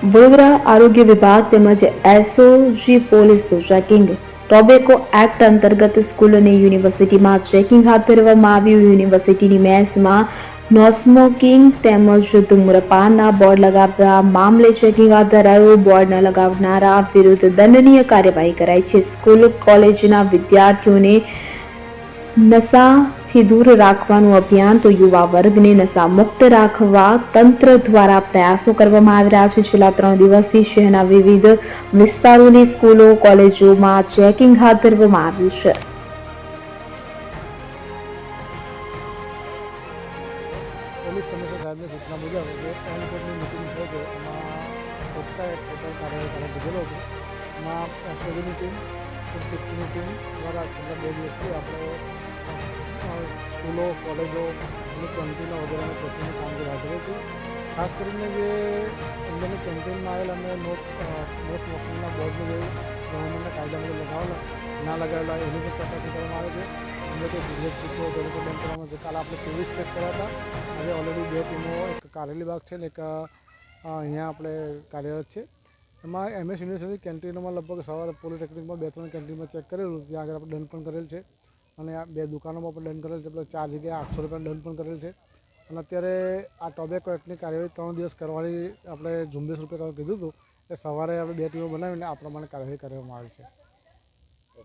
વડોદરા આરોગ્ય વિભાગ તેમજ એસઓજી પોલીસનું ચેકિંગ ટોબેકો એક્ટ અંતર્ગત સ્કૂલ અને યુનિવર્સિટીમાં ચેકિંગ હાથ ધરવામાં આવ્યું। યુનિવર્સિટીની મેસમાં નો સ્મોકિંગ તેમજ ધૂમ્રપાનના બોર્ડ લગાવવા મામલે ચેકિંગ હાથ ધરાયું। બોર્ડ ન લગાવનારા વિરુદ્ધ દંડનીય કાર્યવાહી કરાઈ છે। સ્કૂલ કોલેજના વિદ્યાર્થીઓને નશાથી દૂર રાખવાનું અભિયાન તો યુવા વર્ગને નશામુક્ત રાખવા તંત્ર દ્વારા પ્રયાસો કરવામાં આવી રહ્યા છે। છેલ્લા 3 દિવસથી શહેરના વિવિધ વિસ્તારોની સ્કૂલો કોલેજોમાં ચેકિંગ હાથ ધરવામાં આવ્યું છે। પોલીસ કમિશનર સાહેબની સૂચના મુજબ જે એનકોડની મિટિંગ થઈ છે એમાં પોતા એક ટોટલ કાર્યવાહી દીધેલો હતો। એમાં એસઓજીની ટીમ ફૂડ સેફ્ટીની ટીમ દ્વારા છેલ્લા 2 દિવસથી આપણે સ્કૂલો કોલેજો અને કેન્ટીનો વગેરેમાં ચેકિંગની કામગીરી હાથ ધરી હતી। ખાસ કરીને જે અંદરની કેન્ટીનમાં આવેલા અને નો સ્મોકિંગના બોર્ડને જે ગવર્મેન્ટના કાયદા મુજબ લગાવેલા ના લગાવેલા એની પણ ચકાસણી કરવામાં આવે છે। અંદર કોઈ સિગરેટ પીતો હોય તેને પણ બંધ કરવામાં આવે છે। કાલે આપણે 23 કેસ કર્યા હતા। આજે ઓલરેડી 2 ટીમો, એક કારેલી બાગ છે ને એક અહીંયા આપણે કાર્યરત છે। એમાં એમએસ યુનિવર્સિટી કેન્ટીનોમાં લગભગ સવારે પોલિટેકનિકમાં 2-3 કેન્ટીનમાં ચેક કરેલું, ત્યાં આગળ આપણે દંડ પણ કરેલ છે અને આ 2 દુકાનોમાં પણ દંડ કરેલ છે। એટલે 4 જગ્યાએ 800 રૂપિયાનો દંડ પણ કરેલ છે અને અત્યારે આ ટોબેકો એક્ટની કાર્યવાહી 3 દિવસ કરવાની આપણે ઝુંબેશ રૂપે કીધું હતું એ સવારે આપણે 2 ટીમો બનાવીને આ પ્રમાણે કાર્યવાહી કરવામાં આવી છે।